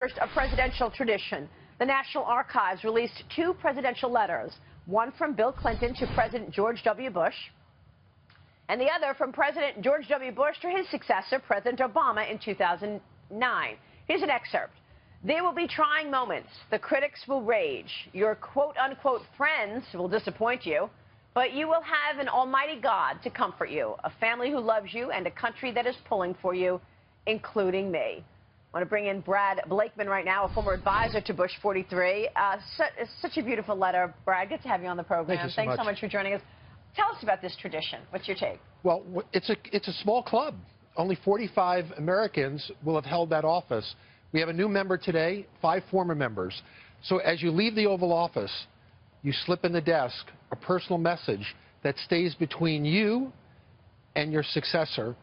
First, a presidential tradition. The National Archives released 2 presidential letters, one from Bill Clinton to President George W. Bush, and the other from President George W. Bush to his successor, President Obama, in 2009. Here's an excerpt. There will be trying moments. The critics will rage. Your quote-unquote friends will disappoint you, but you will have an almighty God to comfort you, a family who loves you, and a country that is pulling for you, including me. I want to bring in Brad Blakeman right now, a former advisor to Bush 43. Such a beautiful letter. Brad, good to have you on the program. Thanks so much for joining us. Tell us about this tradition. What's your take? Well, it's a small club. Only 45 Americans will have held that office. We have a new member today, 5 former members. So as you leave the Oval Office, you slip in the desk a personal message that stays between you and your successor.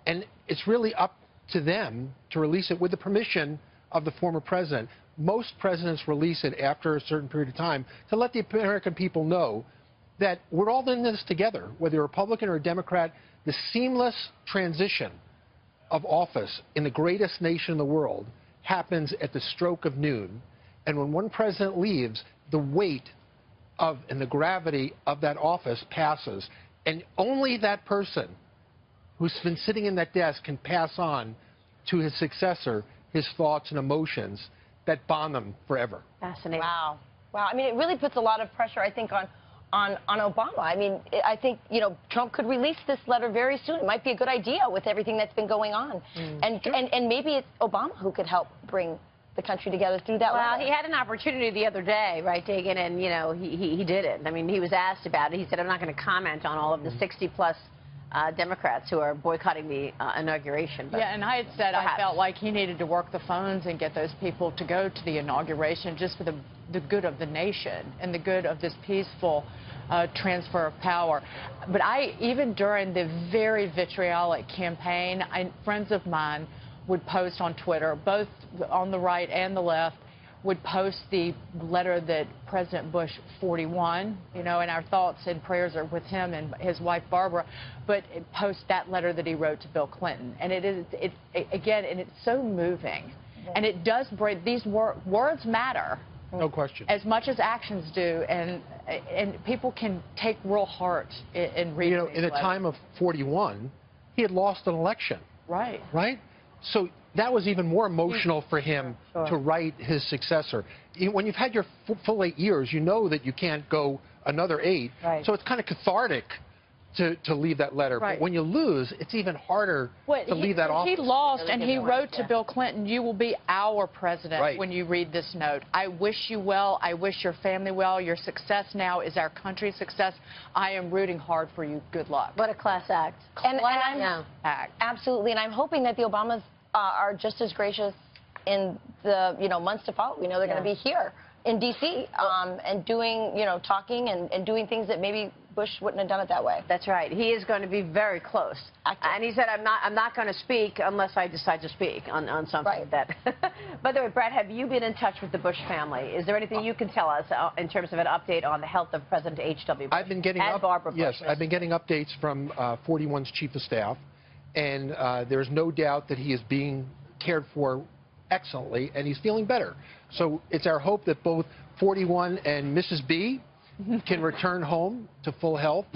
And it's really up to them to release it with the permission of the former president. Most presidents release it after a certain period of time to let the American people know that we're all in this together, whether you're a Republican or a Democrat. The seamless transition of office in the greatest nation in the world happens at the stroke of noon. And when one president leaves, the weight of and the gravity of that office passes. And only that person who's been sitting in that desk can pass on to his successor his thoughts and emotions that bond them forever. Fascinating. Wow. Wow. I mean, it really puts a lot of pressure, I think, on Obama. I mean, I think, you know, Trump could release this letter very soon. It might be a good idea with everything that's been going on. And maybe it's Obama who could help bring the country together through that letter. Well, he had an opportunity the other day, right, Dagan, and, you know, he did it. I mean, he was asked about it. He said, I'm not going to comment on all of the 60-plus Democrats who are boycotting the inauguration. Yeah, and I had said I felt like he needed to work the phones and get those people to go to the inauguration just for the good of the nation and the good of this peaceful transfer of power. But even during the very vitriolic campaign, friends of mine would post on Twitter, both on the right and the left, would post the letter that President Bush 41, you know, and our thoughts and prayers are with him and his wife Barbara, but post that letter that he wrote to Bill Clinton. And again, and it's so moving. And it does bring, these words matter. No question. As much as actions do, and people can take real heart in reading. You know, in a time of 41, he had lost an election. Right. Right? So that was even more emotional for him to write his successor. When you've had your full 8 years, you know that you can't go another 8. Right. So it's kind of cathartic to leave that letter. Right. But when you lose, it's even harder to leave that office. He lost, and he wrote to Bill Clinton, you will be our president when you read this note. I wish you well. I wish your family well. Your success now is our country's success. I am rooting hard for you. Good luck. What a class act. Absolutely. And I'm hoping that the Obamas are just as gracious in the months to follow. We know they're going to be here in D.C. And doing, talking and doing things that maybe Bush wouldn't have done it that way. That's right. He is going to be very close. And he said, I'm not going to speak unless I decide to speak on something that. By the way, Brad, have you been in touch with the Bush family? Is there anything you can tell us in terms of an update on the health of President H.W. Bush? I've been getting Barbara Bush? Yes, I've been getting updates from 41's chief of staff, and there's no doubt that he is being cared for excellently, and he's feeling better. So it's our hope that both 41 and Mrs. B can return home to full health.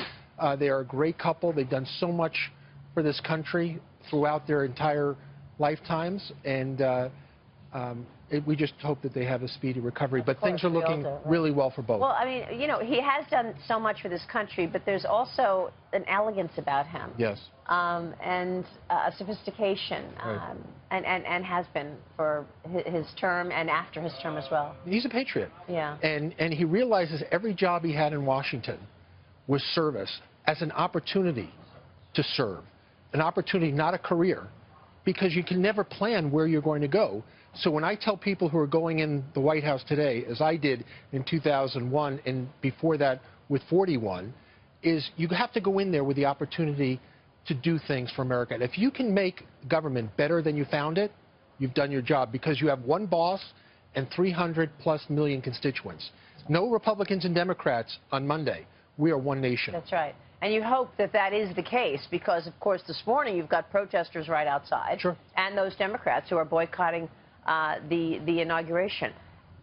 They are a great couple. They've done so much for this country throughout their entire lifetimes, and we just hope that they have a speedy recovery. But things are looking really well for both. Well, I mean, he has done so much for this country, but there's also an elegance about him. Yes. And a sophistication, and has been for his term and after his term as well. He's a patriot. Yeah. And he realizes every job he had in Washington was service as an opportunity to serve, an opportunity, not a career, because you can never plan where you're going to go. So when I tell people who are going in the White House today, as I did in 2001 and before that with 41, is you have to go in there with the opportunity to do things for America. And if you can make government better than you found it, you've done your job, because you have one boss and 300+ million constituents. No Republicans and Democrats on Monday. We are one nation. That's right. And you hope that that is the case, because, of course, this morning you've got protesters right outside. Sure. And those Democrats who are boycotting the inauguration.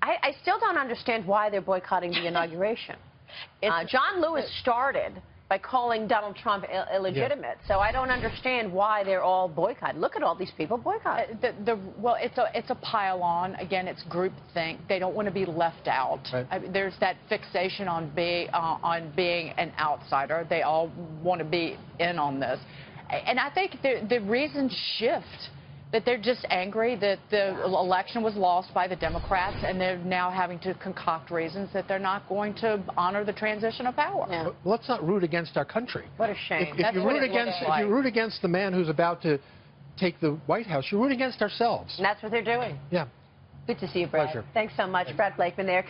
I still don't understand why they're boycotting the inauguration. John Lewis started by calling Donald Trump illegitimate. Yeah. So I don't understand why they're all boycotted. Look at all these people boycotting. Well, it's a pile-on. Again, it's groupthink. They don't want to be left out. Right. There's that fixation on being an outsider. They all want to be in on this. And I think the reasons shift. That they're just angry that the election was lost by the Democrats, and they're now having to concoct reasons that they're not going to honor the transition of power. Yeah. Well, let's not root against our country. What a shame. If you root against the man who's about to take the White House, you're rooting against ourselves. And that's what they're doing. Yeah. Good to see you, Brad. Pleasure. Thanks so much. Brad Blakeman there.